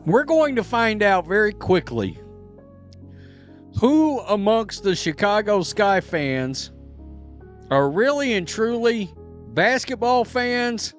We're going to find out very quickly who amongst the Chicago Sky fans are really and truly basketball fans,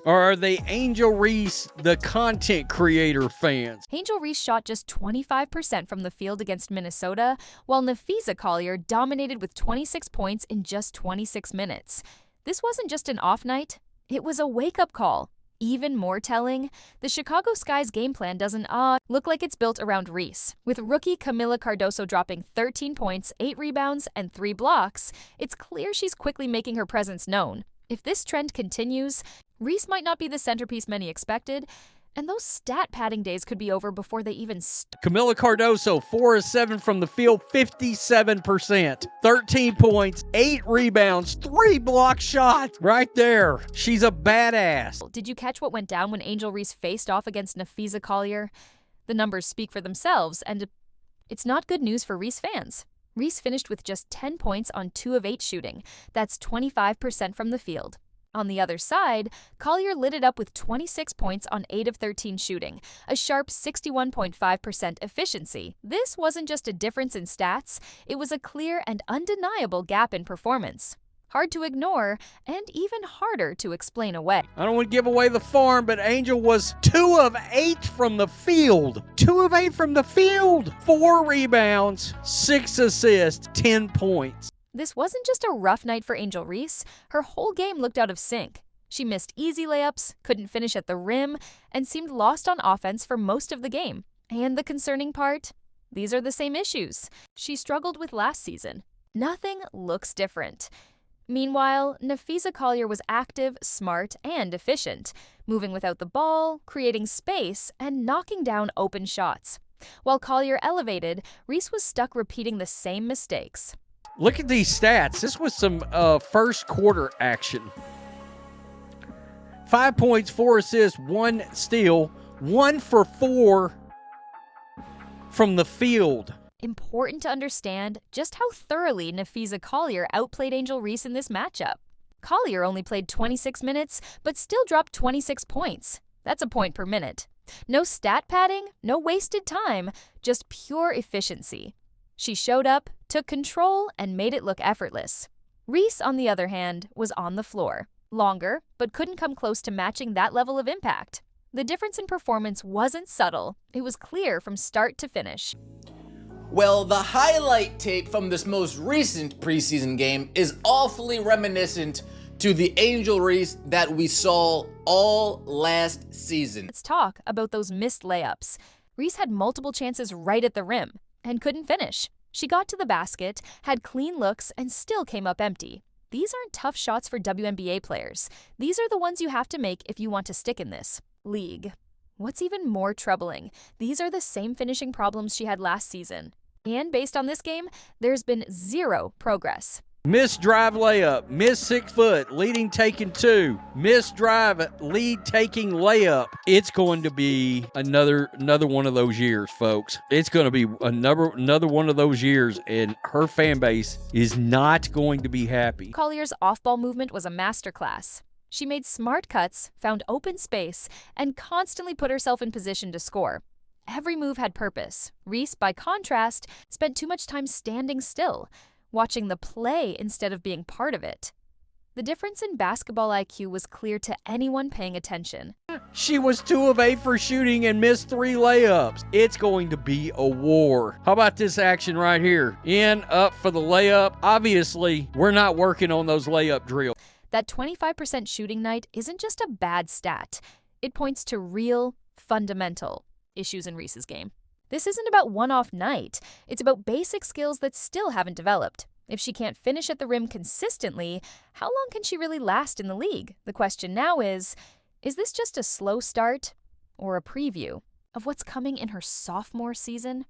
or are they Angel Reese, the content creator, fans? Angel Reese shot just 25% from the field against Minnesota, while Napheesa Collier dominated with 26 points in just 26 minutes. This wasn't just an off night, it was a wake-up call. Even more telling, the Chicago Sky's game plan doesn't look like it's built around Reese. With rookie Camila Cardoso dropping 13 points, 8 rebounds, and 3 blocks, it's clear she's quickly making her presence known. If this trend continues, Reese might not be the centerpiece many expected, and those stat padding days could be over before they even start. Camila Cardoso, 4 of 7 from the field, 57%. 13 points, 8 rebounds, 3 block shots. Right there. She's a badass. Did you catch what went down when Angel Reese faced off against Napheesa Collier? The numbers speak for themselves, and it's not good news for Reese fans. Reese finished with just 10 points on 2 of 8 shooting. That's 25% from the field. On the other side, Collier lit it up with 26 points on 8 of 13 shooting, a sharp 61.5% efficiency. This wasn't just a difference in stats, it was a clear and undeniable gap in performance. Hard to ignore, and even harder to explain away. I don't want to give away the farm, but Angel was 2 of 8 from the field. 2 of 8 from the field. 4 rebounds, 6 assists, 10 points. This wasn't just a rough night for Angel Reese. Her whole game looked out of sync. She missed easy layups, couldn't finish at the rim, and seemed lost on offense for most of the game. And the concerning part? These are the same issues she struggled with last season. Nothing looks different. Meanwhile, Napheesa Collier was active, smart, and efficient, moving without the ball, creating space, and knocking down open shots. While Collier elevated, Reese was stuck repeating the same mistakes. Look at these stats. This was some first quarter action. 5 points, 4 assists, 1 steal, 1 for 4 from the field. Important to understand just how thoroughly Napheesa Collier outplayed Angel Reese in this matchup. Collier only played 26 minutes, but still dropped 26 points. That's a point per minute. No stat padding, no wasted time, just pure efficiency. She showed up, took control, and made it look effortless. Reese, on the other hand, was on the floor. Longer, but couldn't come close to matching that level of impact. The difference in performance wasn't subtle. It was clear from start to finish. Well, the highlight tape from this most recent preseason game is awfully reminiscent to the Angel Reese that we saw all last season. Let's talk about those missed layups. Reese had multiple chances right at the rim and couldn't finish. She got to the basket, had clean looks, and still came up empty. These aren't tough shots for WNBA players. These are the ones you have to make if you want to stick in this league. What's even more troubling, these are the same finishing problems she had last season. And based on this game, there's been 0 progress. Missed drive layup, missed 6 foot, leading taking 2, missed drive, lead taking layup. It's going to be another one of those years, folks. It's going to be another one of those years, and her fan base is not going to be happy. Collier's off-ball movement was a masterclass. She made smart cuts, found open space, and constantly put herself in position to score. Every move had purpose. Reese, by contrast, spent too much time standing still, watching the play instead of being part of it. The difference in basketball IQ was clear to anyone paying attention. She was 2 of 8 for shooting and missed 3 layups. It's going to be a war. How about this action right here? In, up for the layup. Obviously, we're not working on those layup drills. That 25% shooting night isn't just a bad stat. It points to real, fundamental issues in Reese's game. This isn't about one-off night. It's about basic skills that still haven't developed. If she can't finish at the rim consistently, how long can she really last in the league? The question now is this just a slow start or a preview of what's coming in her sophomore season?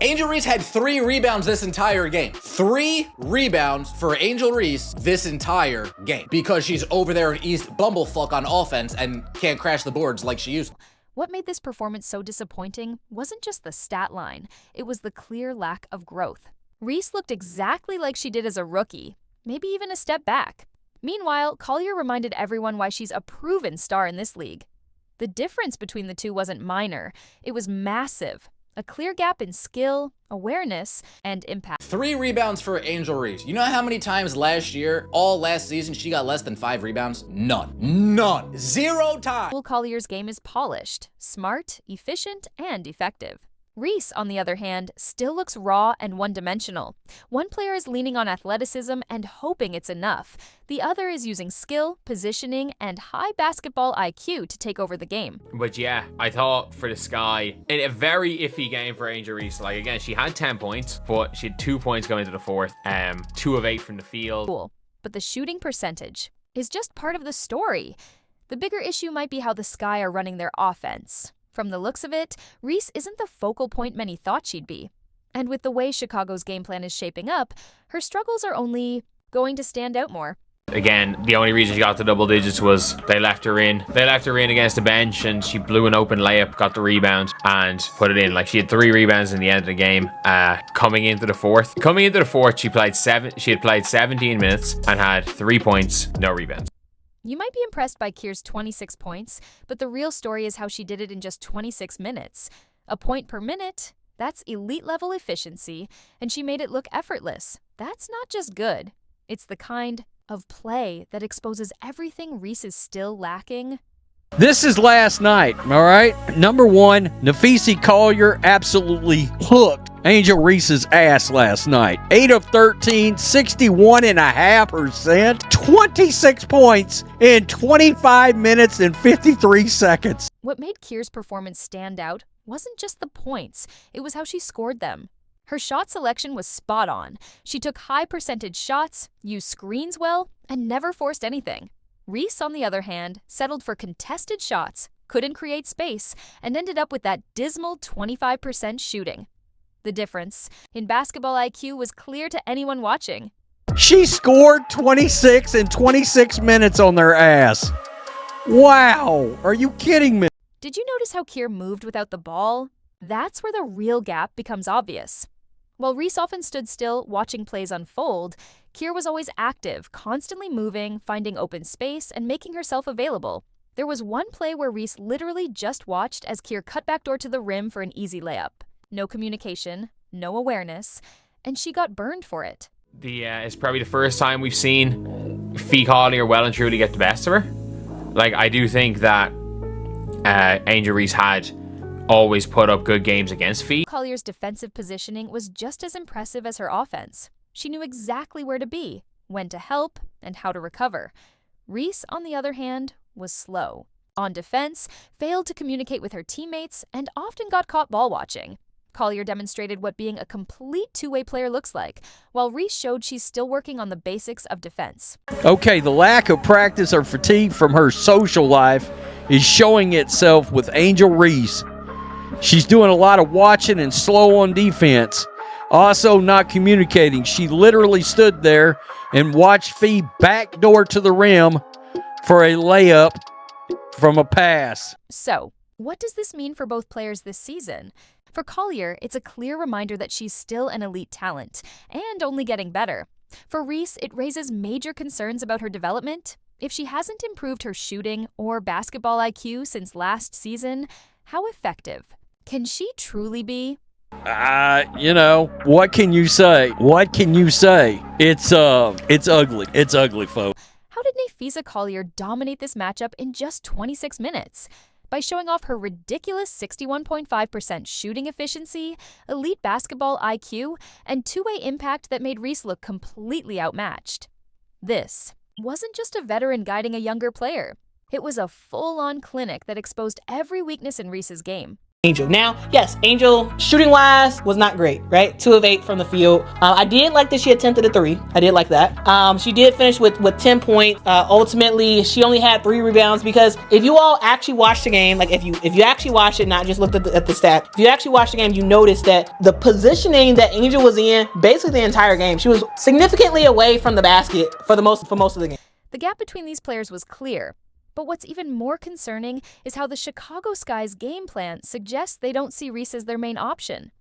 Angel Reese had 3 rebounds this entire game. 3 rebounds for Angel Reese this entire game because she's over there in East Bumblefuck on offense and can't crash the boards like she used to. What made this performance so disappointing wasn't just the stat line, it was the clear lack of growth. Reese looked exactly like she did as a rookie, maybe even a step back. Meanwhile, Collier reminded everyone why she's a proven star in this league. The difference between the two wasn't minor, it was massive. A clear gap in skill, awareness, and impact. 3 rebounds for Angel Reese. You know how many times last year, all last season, she got less than 5 rebounds? None. None. 0 times. Collier's game is polished, smart, efficient, and effective. Reese, on the other hand, still looks raw and one-dimensional. One player is leaning on athleticism and hoping it's enough. The other is using skill, positioning, and high basketball IQ to take over the game. But yeah, I thought for the Sky, a very iffy game for Angel Reese. Like, again, she had 10 points, but she had 2 points going into the fourth. 2 of 8 from the field. Cool. But the shooting percentage is just part of the story. The bigger issue might be how the Sky are running their offense. From the looks of it, Reese isn't the focal point many thought she'd be. And with the way Chicago's game plan is shaping up, her struggles are only going to stand out more. Again, the only reason she got to double digits was they left her in. They left her in against the bench, and she blew an open layup, got the rebound, and put it in. Like, she had 3 rebounds in the end of the game. Coming into the fourth, she had played 17 minutes and had 3 points, no rebounds. You might be impressed by Kier's 26 points, but the real story is how she did it in just 26 minutes. A point per minute, that's elite-level efficiency, and she made it look effortless. That's not just good. It's the kind of play that exposes everything Reese is still lacking. This is last night, all right? Number 1, Napheesa Collier absolutely hooked Angel Reese's ass last night. 8 of 13, 61.5%, 26 points in 25 minutes and 53 seconds. What made Kier's performance stand out wasn't just the points, it was how she scored them. Her shot selection was spot on. She took high percentage shots, used screens well, and never forced anything. Reese, on the other hand, settled for contested shots, couldn't create space, and ended up with that dismal 25% shooting. The difference in basketball IQ was clear to anyone watching. She scored 26 in 26 minutes on their ass. Wow, are you kidding me? Did you notice how Kier moved without the ball? That's where the real gap becomes obvious. While Reese often stood still, watching plays unfold, Kier was always active, constantly moving, finding open space, and making herself available. There was one play where Reese literally just watched as Kier cut backdoor to the rim for an easy layup. No communication, no awareness, and she got burned for it. It's probably the first time we've seen Fee Collier well and truly get the best of her. Like, I do think that Angel Reese had always put up good games against Fee. Collier's defensive positioning was just as impressive as her offense. She knew exactly where to be, when to help, and how to recover. Reese, on the other hand, was slow. On defense, failed to communicate with her teammates, and often got caught ball watching. Collier demonstrated what being a complete two-way player looks like, while Reese showed she's still working on the basics of defense. Okay, the lack of practice or fatigue from her social life is showing itself with Angel Reese. She's doing a lot of watching and slow on defense. Also not communicating. She literally stood there and watched Fee backdoor to the rim for a layup from a pass. So, what does this mean for both players this season? For Collier, it's a clear reminder that she's still an elite talent, and only getting better. For Reese, it raises major concerns about her development. If she hasn't improved her shooting or basketball IQ since last season, how effective can she truly be? What can you say? What can you say? It's ugly. It's ugly, folks. How did Napheesa Collier dominate this matchup in just 26 minutes? By showing off her ridiculous 61.5% shooting efficiency, elite basketball IQ, and two-way impact that made Reese look completely outmatched. This wasn't just a veteran guiding a younger player. It was a full-on clinic that exposed every weakness in Reese's game. Angel. Now, yes, Angel, shooting-wise, was not great, right? 2 of 8 from the field. I did like that she attempted a 3. I did like that. She did finish with 10 points. Ultimately, she only had 3 rebounds because if you all actually watched the game, like if you actually watched it, not just looked at the stat, if you actually watched the game, you noticed that the positioning that Angel was in, basically the entire game, she was significantly away from the basket for most of the game. The gap between these players was clear. But what's even more concerning is how the Chicago Sky's game plan suggests they don't see Reese as their main option.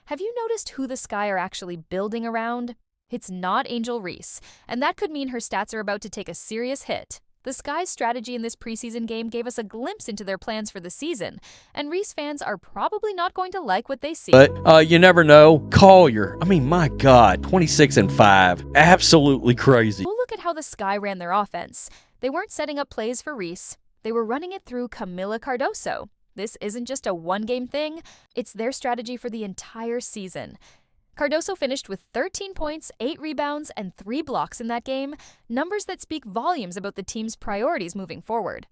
Have you noticed who the Sky are actually building around? It's not Angel Reese, and that could mean her stats are about to take a serious hit. The Sky's strategy in this preseason game gave us a glimpse into their plans for the season, and Reese fans are probably not going to like what they see. But you never know. Collier, I mean, my God, 26-5. Absolutely crazy. We'll look at how the Sky ran their offense. They weren't setting up plays for Reese. They were running it through Camila Cardoso. This isn't just a one-game thing. It's their strategy for the entire season. Cardoso finished with 13 points, 8 rebounds, and 3 blocks in that game, numbers that speak volumes about the team's priorities moving forward.